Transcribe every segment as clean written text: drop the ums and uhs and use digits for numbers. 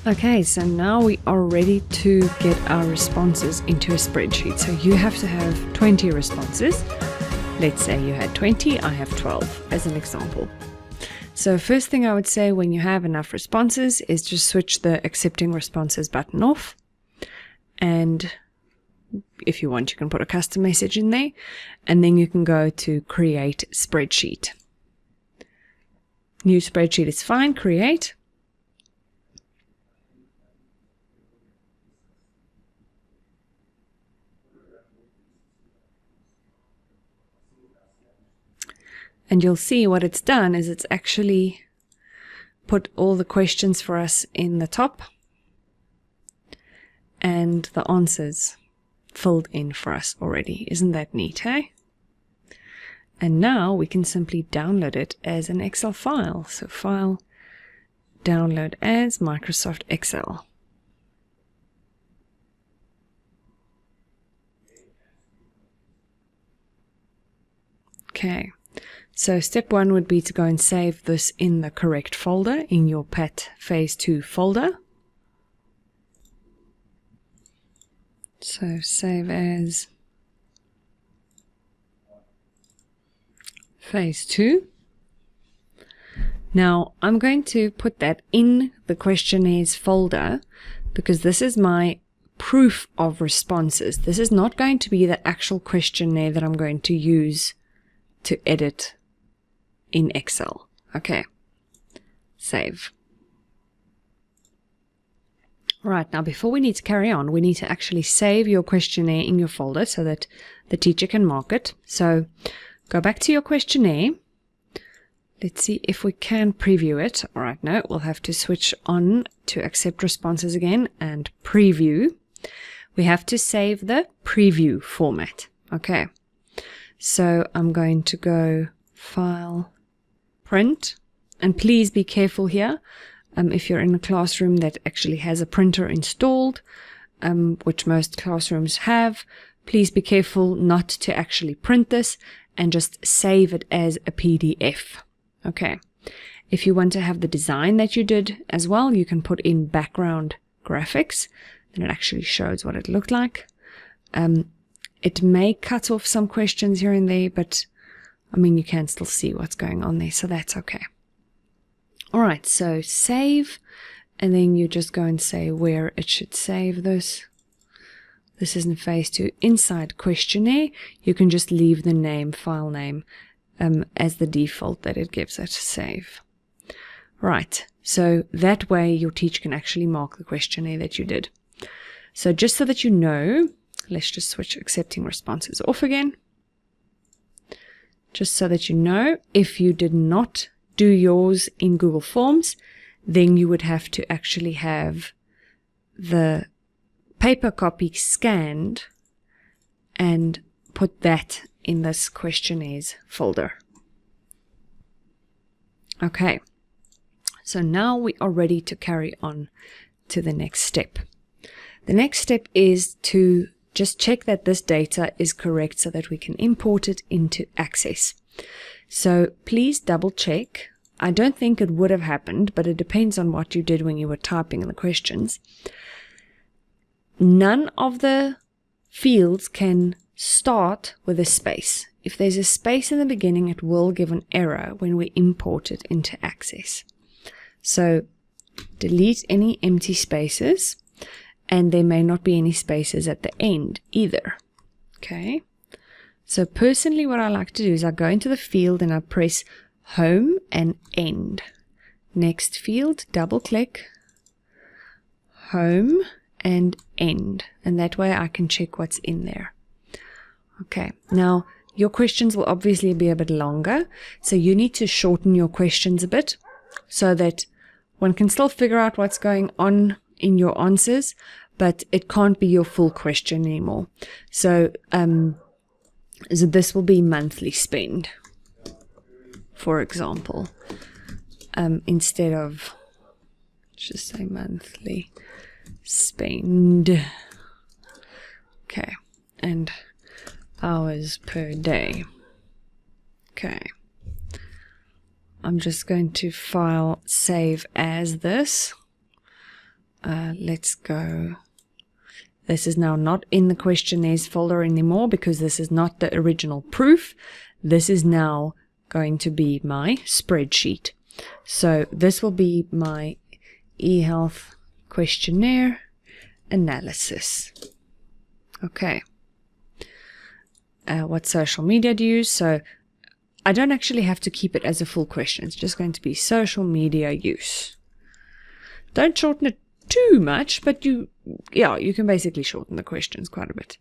Okay, so now we are ready to get our responses into a spreadsheet. So you have to have 20 responses. Let's say you had 20, I have 12 as an example. So first thing I would say when you have enough responses is just switch the accepting responses button off. And if you want, you can put a custom message in there, and then you can go to create spreadsheet. New spreadsheet is fine, create. And you'll see what it's done is it's actually put all the questions for us in the top and the answers filled in for us already. Isn't that neat, hey? And now we can simply download it as an Excel file. So file, download as Microsoft Excel. Okay. So step 1 would be to go and save this in the correct folder in your PAT Phase 2 folder. So save as Phase 2. Now I'm going to put that in the questionnaires folder because this is my proof of responses. This is not going to be the actual questionnaire that I'm going to use to edit in Excel. Okay, save. Right, now before we need to carry on, we need to actually save your questionnaire in your folder so that the teacher can mark it. So go back to your questionnaire. Let's see if we can preview it. All right, no, we'll have to switch on to accept responses again and preview. We have to save the preview format. Okay, so I'm going to go File, Print, and please be careful here. If you're in a classroom that actually has a printer installed, which most classrooms have, please be careful not to actually print this and just save it as a PDF. Okay. If you want to have the design that you did as well, you can put in background graphics, then it actually shows what it looked like. It may cut off some questions here and there, but I mean, you can still see what's going on there, so that's okay. All right, so save, and then you just go and say where it should save this. This is in Phase 2. Inside questionnaire, you can just leave the name, file name, as the default that it gives it, save. Right, so that way your teacher can actually mark the questionnaire that you did. So just so that you know, let's just switch accepting responses off again. Just so that you know, if you did not do yours in Google Forms, then you would have to actually have the paper copy scanned and put that in this questionnaires folder. Okay, so now we are ready to carry on to the next step. The next step is to just check that this data is correct so that we can import it into Access. So please double check. I don't think it would have happened, but it depends on what you did when you were typing the questions. None of the fields can start with a space. If there's a space in the beginning, it will give an error when we import it into Access. So delete any empty spaces. And there may not be any spaces at the end either. Okay. So personally, what I like to do is I go into the field and I press Home and End. Next field, double click, Home and End. And that way I can check what's in there. Okay. Now, your questions will obviously be a bit longer. So you need to shorten your questions a bit so that one can still figure out what's going on in your answers, but it can't be your full question anymore. So, so this will be monthly spend, for example, instead of, just say monthly spend. Okay, and hours per day. Okay. I'm just going to file save as this. let's go. This is now not in the questionnaires folder anymore because this is not the original proof. This is now going to be my spreadsheet. So this will be my eHealth questionnaire analysis. Okay. What social media do you use? So I don't actually have to keep it as a full question. It's just going to be social media use. Don't shorten it too much, but you can basically shorten the questions quite a bit.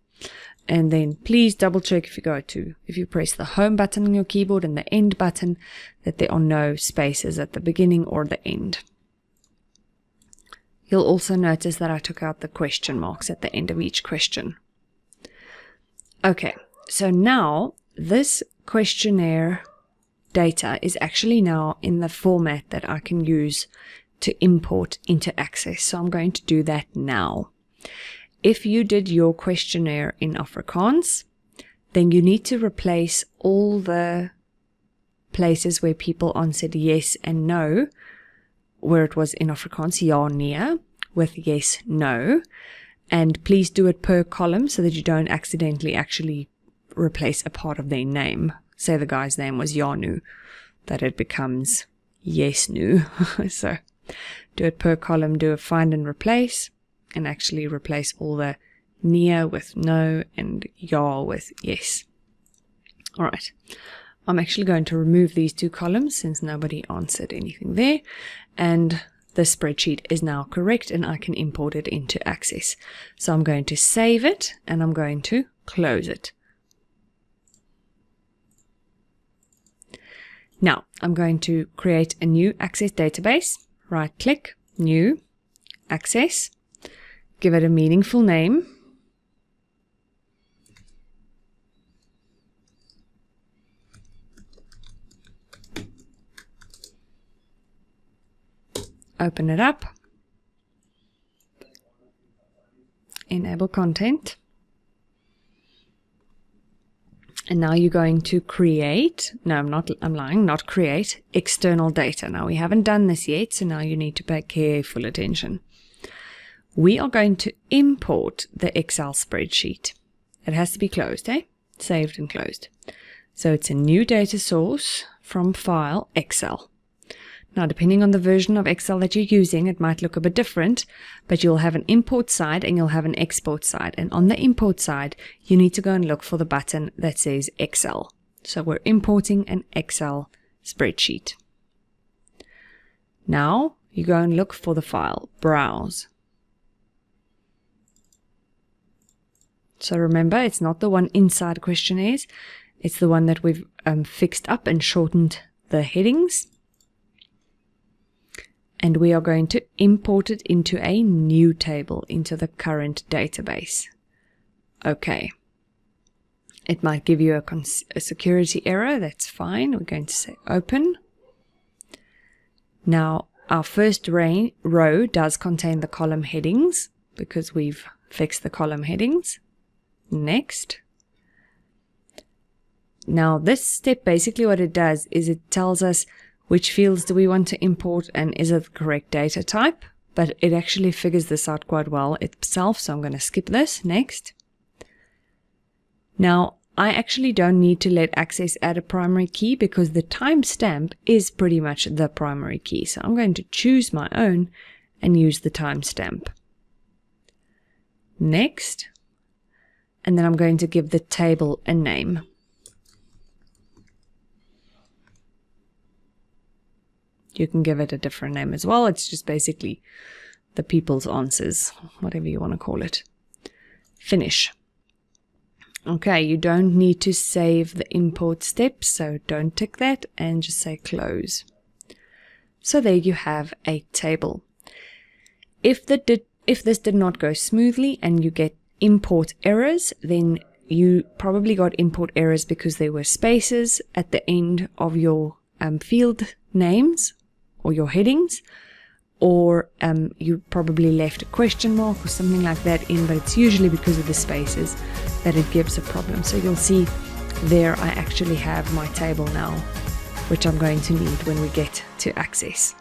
And then please double check if you press the home button on your keyboard and the end button, that there are no spaces at the beginning or the end. You'll also notice that I took out the question marks at the end of each question. Okay, so now this questionnaire data is actually now in the format that I can use to import into Access. So I'm going to do that now. If you did your questionnaire in Afrikaans, then you need to replace all the places where people answered yes and no, where it was in Afrikaans, ja, nee, with yes, no. And please do it per column so that you don't accidentally actually replace a part of their name. Say the guy's name was Janu, that it becomes yes, nu. So do it per column, do a find and replace, and actually replace all the nee with no and ja with yes. Alright, I'm actually going to remove these two columns since nobody answered anything there, and the spreadsheet is now correct and I can import it into Access. So I'm going to save it and I'm going to close it. Now I'm going to create a new Access database. Right click, new, Access, give it a meaningful name. Open it up, enable content, and now you're going to create, I'm lying, not create, external data. Now we haven't done this yet, so now you need to pay careful attention. We are going to import the Excel spreadsheet. It has to be closed, saved and closed. So it's a new data source from file Excel. Now, depending on the version of Excel that you're using, it might look a bit different, but you'll have an import side and you'll have an export side. And on the import side, you need to go and look for the button that says Excel. So we're importing an Excel spreadsheet. Now, you go and look for the file, Browse. So remember, it's not the one inside questionnaires. It's the one that we've fixed up and shortened the headings. And we are going to import it into a new table, into the current database. Okay. It might give you a security error. That's fine. We're going to say open. Now, our first row does contain the column headings because we've fixed the column headings. Next. Now, this step, basically what it does is it tells us which fields do we want to import and is it the correct data type? But it actually figures this out quite well itself, so I'm going to skip this. Next. Now, I actually don't need to let Access add a primary key because the timestamp is pretty much the primary key. So I'm going to choose my own and use the timestamp. Next. And then I'm going to give the table a name. You can give it a different name as well. It's just basically the people's answers, whatever you want to call it. Finish. Okay, you don't need to save the import step, so don't tick that and just say close. So there you have a table. If this did not go smoothly and you get import errors, then you probably got import errors because there were spaces at the end of your field names or your headings, or you probably left a question mark or something like that in, but it's usually because of the spaces that it gives a problem. So you'll see there I actually have my table now, which I'm going to need when we get to Access.